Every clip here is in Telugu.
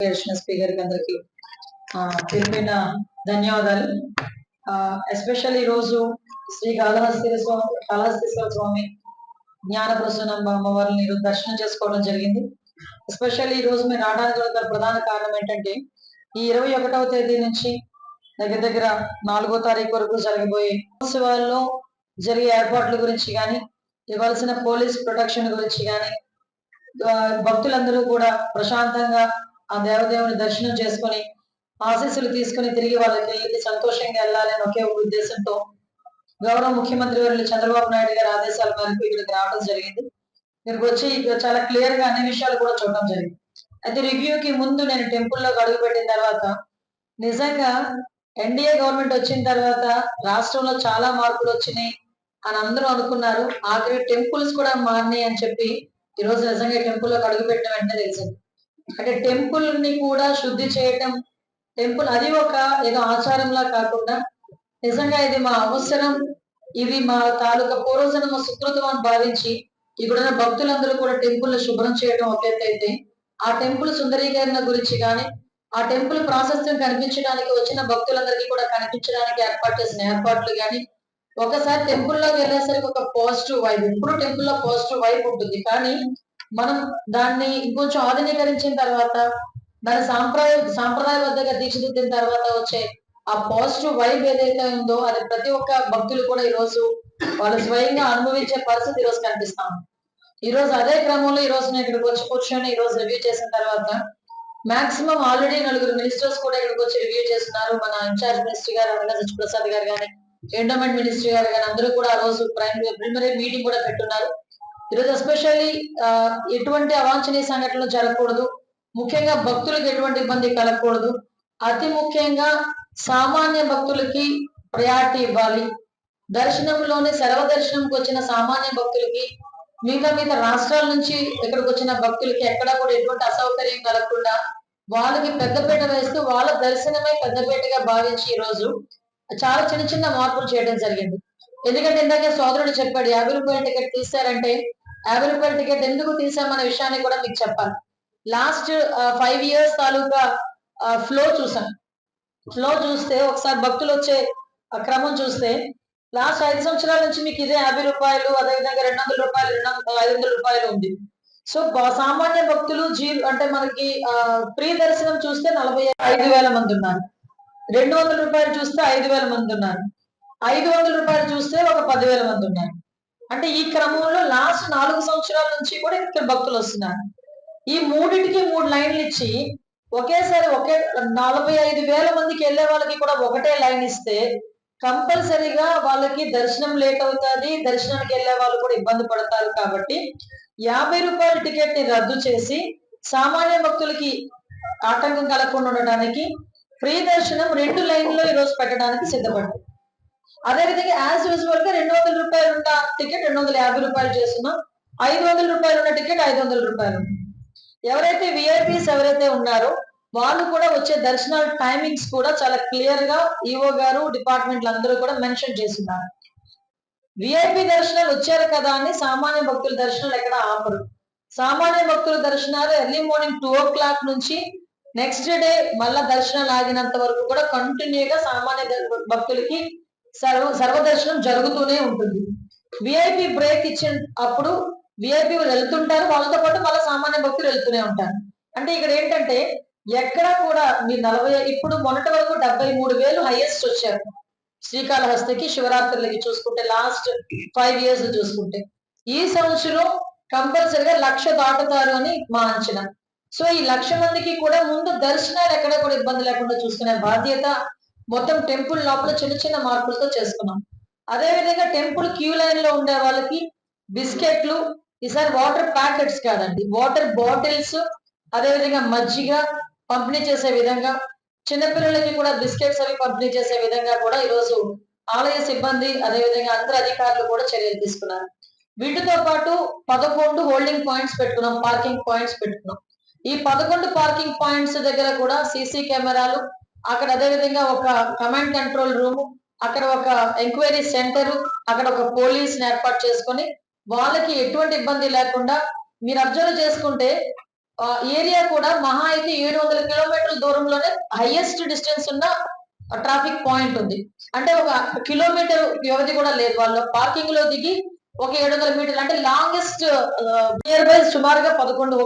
స్పీకర్ కి అందరికి తెలిపిన ధన్యవాదాలు. ఎస్పెషల్లీ ఈ రోజు శ్రీ కాళహస్తీశ్వర స్వామి జ్ఞాన ప్రసూనం అమ్మవారిని దర్శనం చేసుకోవడం జరిగింది. ఎస్పెషల్లీ ఈ రోజు మేము రావడానికి ప్రధాన కారణం ఏంటంటే ఈ 21వ తేదీ నుంచి దగ్గర దగ్గర 4వ తారీఖు వరకు జరగబోయే ఉత్సవాల్లో జరిగే ఏర్పాట్ల గురించి కానీ, ఇవ్వాల్సిన పోలీస్ ప్రొటెక్షన్ గురించి కానీ, భక్తులందరూ కూడా ప్రశాంతంగా ఆ దేవదేవుని దర్శనం చేసుకొని ఆశీస్సులు తీసుకుని తిరిగి వాళ్ళకి వెళ్ళి సంతోషంగా వెళ్ళాలని ఒకే ఒక ఉద్దేశంతో గౌరవ ముఖ్యమంత్రి వర్యులు చంద్రబాబు నాయుడు గారి ఆదేశాల మేరకు ఇక్కడికి రావడం జరిగింది. ఇక్కడికి వచ్చి ఇక్కడ చాలా క్లియర్ గా అన్ని విషయాలు కూడా చూడడం జరిగింది. అయితే రివ్యూకి ముందు నేను టెంపుల్లోకి అడుగు పెట్టిన తర్వాత నిజంగా ఎన్డీఏ గవర్నమెంట్ వచ్చిన తర్వాత రాష్ట్రంలో చాలా మార్పులు వచ్చినాయి అని అందరూ అనుకున్నారు. ఆఖరి టెంపుల్స్ కూడా మారినాయి అని చెప్పి ఈ రోజు నిజంగా టెంపుల్లోకి అడుగు పెట్టిన వెంటనే తెలిసింది. అంటే టెంపుల్ ని కూడా శుద్ధి చేయటం, టెంపుల్ అది ఒక ఏదో ఆచారంలా కాకుండా నిజంగా ఇది మా అవసరం, ఇది మా తాలూకా పూర్వజన్మ సుకృతం అని భావించి ఇక్కడున్న భక్తులందరూ కూడా టెంపుల్ శుభ్రం చేయడం ఒకేటైతే ఆ టెంపుల్ సుందరీకరణ గురించి కానీ, ఆ టెంపుల్ ప్రాశస్త్యం కనిపించడానికి వచ్చిన భక్తులందరికీ కూడా కనిపించడానికి ఏర్పాటు చేసిన ఏర్పాట్లు కానీ, ఒకసారి టెంపుల్లోకి వెళ్ళేసరికి ఒక పాజిటివ్ వైబ్, ఎప్పుడు టెంపుల్లో పాజిటివ్ వైబ్ ఉంటుంది. కానీ మనం దాన్ని ఇంకొంచెం ఆధునీకరించిన తర్వాత దాని సాంప్రదాయబద్ధంగా తీర్చిదిద్దిన తర్వాత వచ్చే ఆ పాజిటివ్ వైబ్ ఏదైతే ఉందో అది ప్రతి ఒక్క భక్తులు కూడా ఈ రోజు వాళ్ళు స్వయంగా అనుభవించే పరిస్థితి ఈ రోజు కనిపిస్తాం. ఈ రోజు అదే క్రమంలో ఈ రోజు నేను ఇక్కడికి వచ్చి కూర్చొని ఈ రోజు రివ్యూ చేసిన తర్వాత మాక్సిమం ఆల్రెడీ 4 మినిస్టర్స్ కూడా ఇక్కడికి వచ్చి రివ్యూ చేస్తున్నారు. మన ఇన్ఛార్జ్ మినిస్టర్ గారు అనగా సత్యప్రసాద్ గారు కానీ, ఎండోమెంట్ మినిస్టర్ గారు కానీ అందరూ కూడా ఆ రోజు ప్రిలిమినరీ మీటింగ్ కూడా పెట్టున్నారు. ఈరోజు ఎస్పెషల్లీ ఎటువంటి అవాంఛనీయ సంఘటనలు జరగకూడదు, ముఖ్యంగా భక్తులకు ఎటువంటి ఇబ్బంది కలగకూడదు, అతి ముఖ్యంగా సామాన్య భక్తులకి ప్రయారిటీ ఇవ్వాలి. దర్శనంలోనే సర్వదర్శనంకి వచ్చిన సామాన్య భక్తులకి మిగతా రాష్ట్రాల నుంచి ఇక్కడికి వచ్చిన భక్తులకి ఎక్కడా కూడా ఎటువంటి అసౌకర్యం కలగకుండా వాళ్ళకి పెద్దపీట వేస్తూ వాళ్ళ దర్శనమే పెద్దపీటగా భావించి ఈ రోజు చాలా చిన్న చిన్న మార్పులు చేయడం జరిగింది. ఎందుకంటే ఇందాక సోదరుడు చెప్పాడు 50 రూపాయల టికెట్ తీశారంటే 50 రూపాయల టికెట్ ఎందుకు తీసామనే విషయాన్ని కూడా మీకు చెప్పాలి. లాస్ట్ 5 years తాలూకా ఫ్లో చూసాం. ఫ్లో చూస్తే ఒకసారి భక్తులు వచ్చే క్రమం చూస్తే లాస్ట్ 5 సంవత్సరాల నుంచి మీకు ఇదే 50 రూపాయలు, అదేవిధంగా 200 రూపాయలు, 500 రూపాయలు ఉంది. సో సామాన్య భక్తులు అంటే మనకి ప్రీ దర్శనం చూస్తే 45,000 మంది ఉన్నారు, 200 రూపాయలు చూస్తే 5,000 మంది ఉన్నారు, 500 రూపాయలు చూస్తే ఒక 10,000 మంది ఉన్నారు. అంటే ఈ క్రమంలో లాస్ట్ 4 సంవత్సరాల నుంచి కూడా ఇక్కడ భక్తులు వస్తున్నారు. ఈ మూడింటికి 3 లైన్లు ఇచ్చి ఒకేసారి 45,000 మందికి వెళ్లే వాళ్ళకి కూడా ఒకటే లైన్ ఇస్తే కంపల్సరీగా వాళ్ళకి దర్శనం లేట్ అవుతుంది, దర్శనానికి వెళ్లే వాళ్ళు కూడా ఇబ్బంది పడతారు. కాబట్టి 50 రూపాయల టికెట్ ని రద్దు చేసి సామాన్య భక్తులకి ఆటంకం కలగకుండా ఉండడానికి ఫ్రీ దర్శనం 2 లైన్లో ఈ రోజు పెట్టడానికి సిద్ధపడింది. అదేవిధంగా యాజ్ యూజువల్ గా 200 రూపాయలు ఉన్న టికెట్ 250 రూపాయలు చేస్తున్నాం, 500 రూపాయలు ఉన్న టికెట్ 500 రూపాయలు. ఎవరైతే విఐపీస్ ఎవరైతే ఉన్నారో వాళ్ళు కూడా వచ్చే దర్శనాల టైమింగ్స్ కూడా చాలా క్లియర్ గా ఈఓ గారు డిపార్ట్మెంట్లు అందరూ కూడా మెన్షన్ చేస్తున్నారు. విఐపి దర్శనాలు వచ్చారు కదా అని సామాన్య భక్తుల దర్శనాలు ఎక్కడ ఆపరు. సామాన్య భక్తుల దర్శనాలు ఎర్లీ మార్నింగ్ 2 o'clock నుంచి నెక్స్ట్ డే మళ్ళా దర్శనాలు ఆగినంత వరకు కూడా కంటిన్యూగా సామాన్య భక్తులకి సర్వదర్శనం జరుగుతూనే ఉంటుంది. విఐపి బ్రేక్ ఇచ్చిన అప్పుడు విఐపి వెళ్తుంటారు, వాళ్ళతో పాటు మళ్ళీ సామాన్య భక్తులు వెళ్తూనే ఉంటారు. అంటే ఇక్కడ ఏంటంటే ఎక్కడ కూడా మీరు ఇప్పుడు మొన్నటి వరకు 73,000 హైయెస్ట్ వచ్చారు శ్రీకాళహస్తికి శివరాత్రులకి చూసుకుంటే, లాస్ట్ 5 years చూసుకుంటే. ఈ సంవత్సరం కంపల్సరిగా 1,00,000 దాటుతారు అని మా అంచనా. సో ఈ 1,00,000 మందికి కూడా ముందు దర్శనాలు ఎక్కడ కూడా ఇబ్బంది లేకుండా చూసుకునే బాధ్యత మొత్తం టెంపుల్ లోపల చిన్న చిన్న మార్పులతో చేసుకున్నాం. అదేవిధంగా టెంపుల్ క్యూ లైన్ లో ఉండే వాళ్ళకి బిస్కెట్లు, ఈసారి వాటర్ ప్యాకెట్స్ కాదండి, వాటర్ బాటిల్స్, అదేవిధంగా మజ్జిగ పంపిణీ చేసే విధంగా, చిన్నపిల్లలకి కూడా బిస్కెట్స్ అవి పంపిణీ చేసే విధంగా కూడా ఈరోజు ఆలయ సిబ్బంది అదేవిధంగా అందరు అధికారులు కూడా చర్యలు తీసుకున్నారు. వీటితో పాటు 11 హోల్డింగ్ పాయింట్స్ పెట్టుకున్నాం, పార్కింగ్ పాయింట్స్ పెట్టుకున్నాం. ఈ 11 పార్కింగ్ పాయింట్స్ దగ్గర కూడా సీసీ కెమెరాలు, అక్కడ అదేవిధంగా ఒక కమాండ్ కంట్రోల్ రూమ్, అక్కడ ఒక ఎంక్వైరీ సెంటర్, అక్కడ ఒక పోలీస్ ఏర్పాటు చేసుకొని వాళ్ళకి ఎటువంటి ఇబ్బంది లేకుండా మీరు అబ్జర్వ్ చేసుకుంటే ఏరియా కూడా మహా అయితే 700 కిలోమీటర్ల దూరంలోనే హైయెస్ట్ డిస్టెన్స్ ఉన్న ట్రాఫిక్ పాయింట్ ఉంది. అంటే ఒక కిలోమీటర్ వ్యవధి కూడా లేదు. వాళ్ళు పార్కింగ్ లో దిగి ఒక 700 మీటర్లు అంటే లాంగెస్ట్ నియర్ బై సుమారుగా 11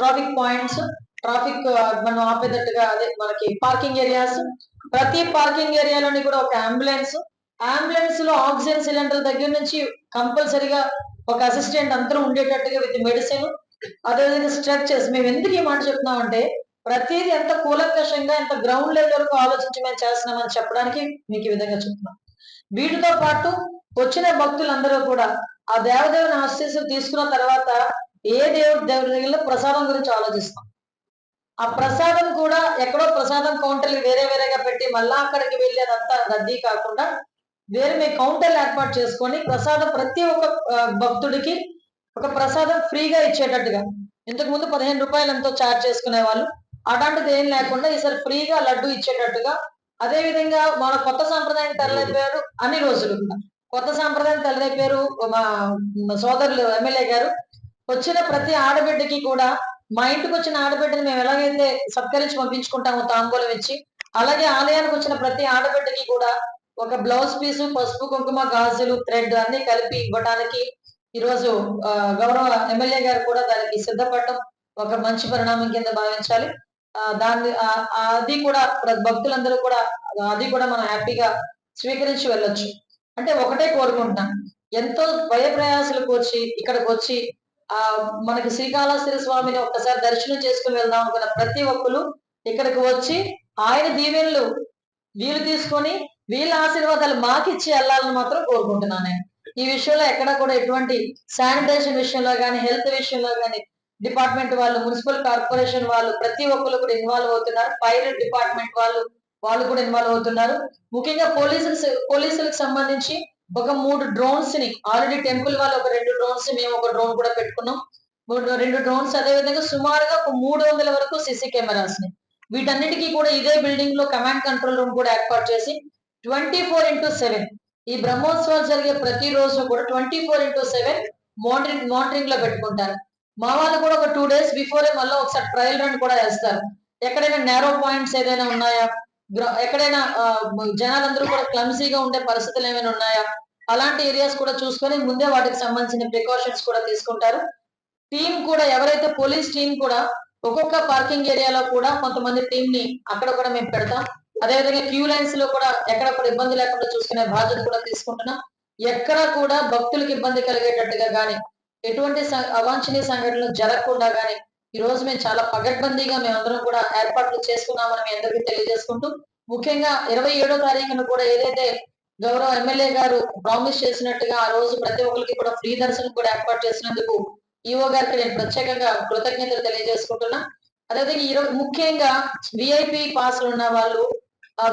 ట్రాఫిక్ పాయింట్స్, ట్రాఫిక్ మనం ఆపేటట్టుగా అదే మనకి పార్కింగ్ ఏరియాస్. ప్రతి పార్కింగ్ ఏరియాలోని కూడా ఒక అంబులెన్స్ లో ఆక్సిజన్ సిలిండర్ దగ్గర నుంచి కంపల్సరీగా ఒక అసిస్టెంట్ అందరూ ఉండేటట్టుగా విత్ మెడిసిన్, అదేవిధంగా స్ట్రక్చర్స్. మేము ఎందుకు ఈ మాట చెప్తున్నామంటే ప్రతిదీ ఎంత కూలంకషంగా ఎంత గ్రౌండ్ లెవెల్ వరకు ఆలోచించి మేము చేస్తున్నామని చెప్పడానికి మీకు ఈ విధంగా చెప్తున్నాం. వీటితో పాటు వచ్చిన భక్తులందరూ కూడా ఆ దేవదేవుని ఆశీస్సులు తీసుకున్న తర్వాత ఏ దేవుడి దగ్గర ప్రసాదం గురించి ఆలోచిస్తాం. ఆ ప్రసాదం కూడా ఎక్కడో ప్రసాదం కౌంటర్లు వేరే వేరేగా పెట్టి మళ్ళా అక్కడికి వెళ్ళి అదంతా రద్దీ కాకుండా వేరే మీ కౌంటర్లు ఏర్పాటు చేసుకొని ప్రసాదం ప్రతి ఒక్క భక్తుడికి ఒక ప్రసాదం ఫ్రీగా ఇచ్చేటట్టుగా. ఇంతకు ముందు 15 రూపాయలు ఎంతో ఛార్జ్ చేసుకునే వాళ్ళు, అలాంటిది ఏం లేకుండా ఈసారి ఫ్రీగా లడ్డు ఇచ్చేటట్టుగా. అదే విధంగా మన కొత్త సాంప్రదాయం తెరలేపారు అన్ని రోజులు కూడా. కొత్త సాంప్రదాయం తెరలేపారు మా సోదరులు ఎమ్మెల్యే గారు. వచ్చిన ప్రతి ఆడబిడ్డకి కూడా మా ఇంటికి వచ్చిన ఆడబిడ్డని మేము ఎలాగైతే సత్కరించి పంపించుకుంటామో తాంబూలం ఇచ్చి, అలాగే ఆలయానికి వచ్చిన ప్రతి ఆడబిడ్డకి కూడా ఒక బ్లౌజ్ పీసు, పసుపు, కుంకుమ, గాజులు, థ్రెడ్ అన్ని కలిపి ఇవ్వడానికి ఈరోజు గౌరవ ఎమ్మెల్యే గారు కూడా దానికి సిద్ధపడటం ఒక మంచి పరిణామం కింద భావించాలి. దాన్ని అది కూడా భక్తులందరూ కూడా అది కూడా మనం హ్యాపీగా స్వీకరించి వెళ్ళొచ్చు. అంటే ఒకటే కోరుకుంటున్నాను, ఎంతో భయ ప్రయాసాలకు వచ్చి ఇక్కడికి వచ్చి మనకి శ్రీకాళహస్తి స్వామిని ఒక్కసారి దర్శనం చేసుకుని వెళ్దాం అనుకున్న ప్రతి ఒక్కరు ఇక్కడికి వచ్చి ఆయన దీవెనలు వీలు తీసుకొని వీళ్ళ ఆశీర్వాదాలు మాకిచ్చి వెళ్ళాలని మాత్రం కోరుకుంటున్నాను నేను. ఈ విషయంలో ఎక్కడ కూడా ఎటువంటి శానిటేషన్ విషయంలో కానీ, హెల్త్ విషయంలో కానీ డిపార్ట్మెంట్ వాళ్ళు, మున్సిపల్ కార్పొరేషన్ వాళ్ళు ప్రతి ఒక్కరు కూడా ఇన్వాల్వ్ అవుతున్నారు. ఫైర్ డిపార్ట్మెంట్ వాళ్ళు కూడా ఇన్వాల్వ్ అవుతున్నారు. ముఖ్యంగా పోలీసులకు సంబంధించి ఒక 3 డ్రోన్స్ ని ఆల్రెడీ టెంపుల్ వాళ్ళు ఒక 2 డ్రోన్స్, మేము ఒక డ్రోన్ కూడా పెట్టుకున్నాం. 2 డ్రోన్స్, అదే విధంగా సుమారుగా ఒక 300 వరకు సీసీ కెమెరాస్ ని వీటన్నిటికీ కూడా ఇదే బిల్డింగ్ లో కమాండ్ కంట్రోల్ రూమ్ కూడా ఏర్పాటు చేసి 24/7 ఈ బ్రహ్మోత్సవాలు జరిగే ప్రతి రోజు కూడా 24/7 మానిటరింగ్ లో పెట్టుకుంటారు. మా వాళ్ళు కూడా ఒక 2 days బిఫోరే మళ్ళీ ఒకసారి ట్రయల్ రన్ కూడా వేస్తారు. ఎక్కడైనా నేరో పాయింట్స్ ఏదైనా ఉన్నాయా, ఎక్కడైనా జనాలందరూ కూడా క్లమ్సీగా ఉండే పరిస్థితులు ఏమైనా ఉన్నాయా, అలాంటి ఏరియాస్ కూడా చూసుకొని ముందే వాటికి సంబంధించిన ప్రికాషన్స్ కూడా తీసుకుంటారు. టీం కూడా ఎవరైతే పోలీస్ టీం కూడా ఒక్కొక్క పార్కింగ్ ఏరియాలో కూడా కొంతమంది టీం ని అక్కడ కూడా మేము పెడతాం. అదేవిధంగా క్యూ లైన్స్ లో కూడా ఎక్కడ కూడా ఇబ్బంది లేకుండా చూసుకునే బాధ్యత కూడా తీసుకుంటున్నాం. ఎక్కడ కూడా భక్తులకు ఇబ్బంది కలిగేటట్టుగా గాని, ఎటువంటి అవాంఛనీయ సంఘటనలు జరగకుండా గాని ఈ రోజు మేము చాలా పగడ్బందీగా మేమందరం కూడా ఏర్పాట్లు చేసుకున్నామని మీ అందరికీ తెలియజేసుకుంటూ, ముఖ్యంగా 27వ తారీఖున కూడా ఏదైతే గౌరవ ఎమ్మెల్యే గారు ప్రామిస్ చేసినట్టుగా ఆ రోజు ప్రతి ఒక్కరికి కూడా ఫ్రీ దర్శనం కూడా ఏర్పాటు చేసినందుకు ఈఓ గారికి నేను ప్రత్యేకంగా కృతజ్ఞతలు తెలియజేసుకుంటున్నా. అదేవిధంగా ఈరోజు ముఖ్యంగా విఐపి పాస్లు ఉన్న వాళ్ళు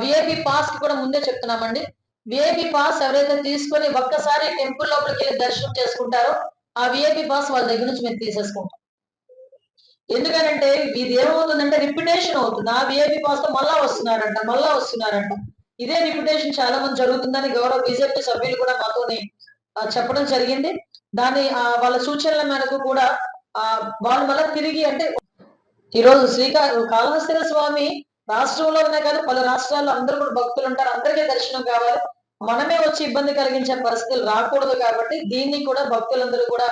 విఐపి పాస్ కూడా ముందే చెప్తున్నామండి. విఐపి పాస్ ఎవరైతే తీసుకొని ఒక్కసారి టెంపుల్ లోపలికి వెళ్ళి దర్శనం చేసుకుంటారో ఆ విఐపి పాస్ వాళ్ళ దగ్గర నుంచి మేము తీసేసుకుంటాం. ఎందుకనంటే ఇది ఏమవుతుందంటే రిప్యుటేషన్ అవుతుంది. ఆ విఐపి పాస్ తో మళ్ళా వస్తున్నారంట. ఇదే రిప్యుటేషన్ చాలా మంది జరుగుతుందని గౌరవ బీజేపీ సభ్యులు కూడా మాతోని చెప్పడం జరిగింది. దాని వాళ్ళ సూచనల మేరకు కూడా వాళ్ళు మళ్ళీ తిరిగి అంటే ఈరోజు కాళహస్తి స్వామి రాష్ట్రంలో ఉన్నాయి కాదు, పలు రాష్ట్రాల్లో అందరూ కూడా భక్తులు ఉంటారు, అందరికీ దర్శనం కావాలి. మనమే వచ్చి ఇబ్బంది కలిగించే పరిస్థితులు రాకూడదు కాబట్టి దీన్ని కూడా భక్తులందరూ కూడా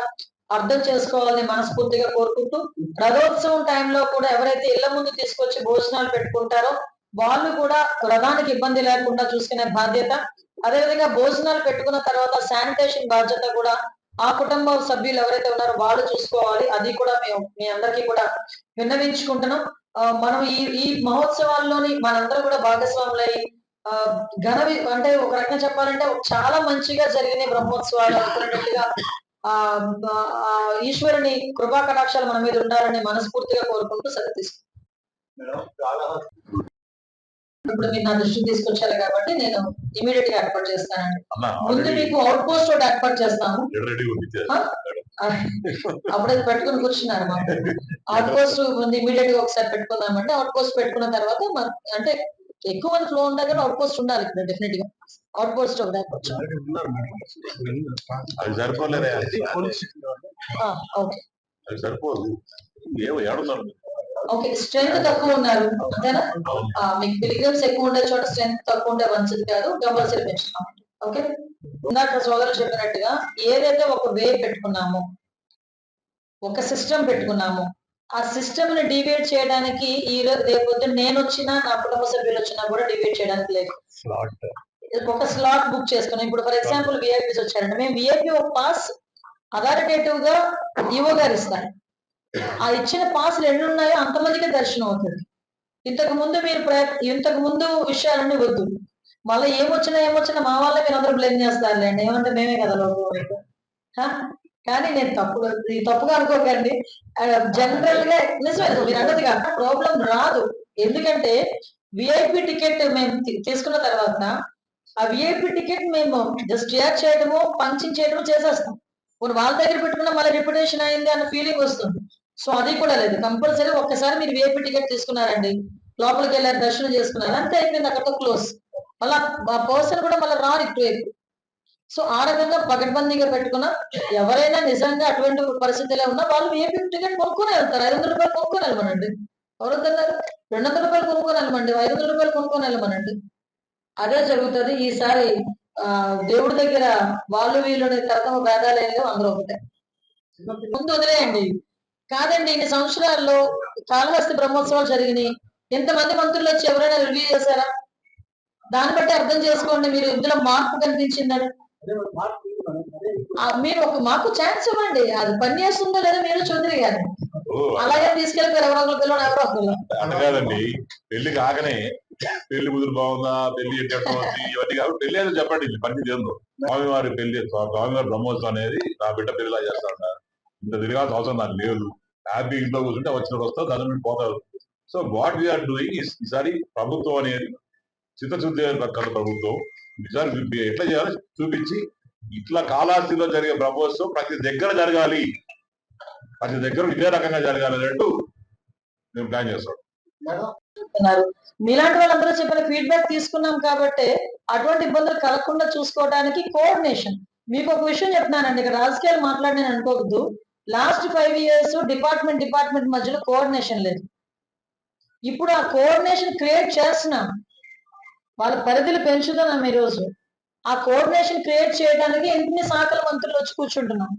అర్థం చేసుకోవాలని మనస్ఫూర్తిగా కోరుకుంటూ, రథోత్సవం టైంలో కూడా ఎవరైతే ఇళ్ల ముందు తీసుకొచ్చి భోజనాలు పెట్టుకుంటారో వాళ్ళు కూడా రథానికి ఇబ్బంది లేకుండా చూసుకునే బాధ్యత, అదేవిధంగా భోజనాలు పెట్టుకున్న తర్వాత శానిటేషన్ బాధ్యత కూడా ఆ కుటుంబ సభ్యులు ఎవరైతే ఉన్నారో వాళ్ళు చూసుకోవాలి. అది కూడా మేము మీ అందరికీ కూడా విన్నవించుకుంటున్నాం. మనం ఈ మహోత్సవాల్లోని మనందరూ కూడా భాగస్వాములై అంటే ఒక రకంగా చెప్పాలంటే చాలా మంచిగా జరిగిన బ్రహ్మోత్సవాలు అనుకున్నట్టుగా ఈశ్వరుని కృపా కటాక్షాలు మన మీద ఉండాలని మనస్ఫూర్తిగా కోరుకుంటూ సెలవు తీసుకుంటాను. ఇప్పుడు మీరు నా దృష్టికి తీసుకొచ్చారు కాబట్టి నేను ఇమీడియట్ గా ఏర్పాటు చేస్తానండి. ముందు మీకు అవుట్ పోస్ట్ ఒకటి ఏర్పాటు చేస్తాము. అప్పుడే పెట్టుకుని కూర్చున్నారు మా అవుట్ పోస్ట్ ముందు ఇమీడియట్ గా ఒకసారి పెట్టుకుందామంటే అవుట్ పోస్ట్ పెట్టుకున్న తర్వాత అంటే ఎక్కువ మంది ఫ్లో ఉంటే కదా అవుట్ పోస్ట్ ఉండాలి ఇక్కడ డెఫినెట్ గా. అవుట్ పోస్ట్ ఒకటి ఏర్పాటు ఓకే. అది సరిపోదు. ఏడున్నారు ఓకే, స్ట్రెంత్ తక్కువ ఉన్నారు అంతేనా? మీకు పిలిగ్రిమ్స్ ఎక్కువ ఉండే చోట స్ట్రెంత్ తక్కువ ఉంటే మంచిది కాదు, కంపల్సరీ పెంచుతాం. ఓకే, ఇందాక సోదరులు చెప్పినట్టుగా ఏదైతే ఒక వే పెట్టుకున్నామో, ఒక సిస్టమ్ పెట్టుకున్నాము, ఆ సిస్టమ్ ని డివైడ్ చేయడానికి ఈ రేపు నేను వచ్చినా నా కుటుంబ సభ్యులు వచ్చినా కూడా డివైడ్ చేయడానికి లేదు. ఒక స్లాట్ బుక్ చేసుకున్నాం. ఇప్పుడు ఫర్ ఎగ్జాంపుల్ విఐపీస్ వచ్చారండి, మేము విఐపీ ఒక పాస్ అథారిటేటివ్ గా ఈవో గారు ఇస్తారు. ఆ ఇచ్చిన పాసులు ఎన్ని ఉన్నాయో అంతమందికి దర్శనం అవుతుంది. ఇంతకు ముందు విషయాలన్నీ వద్దు, మళ్ళీ ఏమొచ్చినా మా వాళ్ళే మీరు అందరూ బ్లేమ్ చేస్తారులేండి, ఏమంటే మేమే కదా లోపల. కానీ నేను తప్పుగా అనుకోకండి. జనరల్ గా నిజమే మీరు అన్నది కాక ప్రాబ్లం రాదు. ఎందుకంటే విఐపి టికెట్ మేము తీసుకున్న తర్వాత ఆ విఐపి టికెట్ మేము జస్ట్ షేర్ చేయడము, పంచింగ్ చేయడము చేసేస్తాం. ఇప్పుడు వాళ్ళ దగ్గర పెట్టుకున్నా మళ్ళీ రిప్యుటేషన్ అయింది అన్న ఫీలింగ్ వస్తుంది. సో అది కూడా లేదు. కంపల్సరీ ఒక్కసారి మీరు విఐపి టికెట్ తీసుకున్నారండి, లోపలికి వెళ్ళారు, దర్శనం చేసుకున్నారు, అంతే అయిపోయింది, అక్కడతో క్లోజ్. మళ్ళీ ఆ పర్సన్ కూడా మళ్ళీ రారు ఇటువైపు. సో ఆ రకంగా పకడ్బందీగా పెట్టుకున్నా ఎవరైనా నిజంగా అటువంటి పరిస్థితిలో ఉన్నా వాళ్ళు విఐపి టికెట్ కొనుక్కొని వెళ్తారు. 500 రూపాయలు కొనుక్కొని వెళ్ళమనండి. ఎవరొద్దన్నారు? 200 రూపాయలు కొనుక్కొని వెళ్ళమండి, 500 రూపాయలు కొనుక్కొని వెళ్ళమనండి. అదే జరుగుతుంది. ఈసారి దేవుడి దగ్గర వాళ్ళు వీళ్ళు తరతమ భేదాలు ఏం లేవు, అందరూ ఒకటే. ముందు వదిలేయండి. కాదండి, ఇన్ని సంవత్సరాల్లో కాళహస్తి బ్రహ్మోత్సవాలు జరిగినాయి, ఇంతమంది మంత్రులు వచ్చి ఎవరైనా రివ్యూ చేశారా? దాన్ని బట్టి అర్థం చేసుకోండి మీరు ఇందులో మార్పు కనిపించిందని. మీరు మాకు ఛాన్స్ ఇవ్వండి, అది పని చేస్తుందో లేదో మీరు చూద్దరు కానీ అలాగే తీసుకెళ్ళిపోయారు ఎవరో ఒకరు. కాదండి, పెళ్లి కాకనే పెళ్లి కుదురు బాగుందా, పెళ్లి ఇవన్నీ కాదు, పెళ్లి అనేది చెప్పండి, పని చేద్దాం. స్వామివారి పెళ్లి, స్వామివారి బ్రహ్మోత్సవం అనేది నా బిడ్డ పెళ్లిలా చేస్తా, ఇంత తిరగాల్సిన అవసరం నాకు లేదు. హ్యాపీ ఇంట్లో కూర్చుంటే వచ్చినప్పుడు వస్తారు, దాని మీద పోతారు. సో వాట్ వీఆర్ డూయింగ్ ఈసారి ప్రభుత్వం అనేది చిత్తశుద్ధి ప్రకారం ప్రభుత్వం ఈసారి ఎట్లా చేయాలో చూపించి, ఇట్లా కాళహస్తిలో జరిగే బ్రహ్మోత్సవం ప్రతి దగ్గర జరగాలి, ప్రతి దగ్గర ఇదే రకంగా జరగాలి అన్నట్టు మేము ప్లాన్ చేస్తాం. మీలాంటి వాళ్ళందరూ చెప్పిన ఫీడ్బ్యాక్ తీసుకున్నాం కాబట్టి అటువంటి ఇబ్బందులు కలగకుండా చూసుకోవడానికి కోఆర్డినేషన్. మీకు ఒక విషయం చెప్తున్నానండి, ఇక్కడ రాజకీయాలు మాట్లాడిన అనుకోవద్దు. లాస్ట్ 5 years డిపార్ట్మెంట్ మధ్యలో కోఆర్డినేషన్ లేదు. ఇప్పుడు ఆ కోఆర్డినేషన్ క్రియేట్ చేస్తున్నాం, వాళ్ళ పరిధిని పెంచుతున్నాం. ఈరోజు ఆ కోఆర్డినేషన్ క్రియేట్ చేయడానికి ఎన్ని శాఖల మంత్రులు వచ్చి కూర్చుంటున్నాం.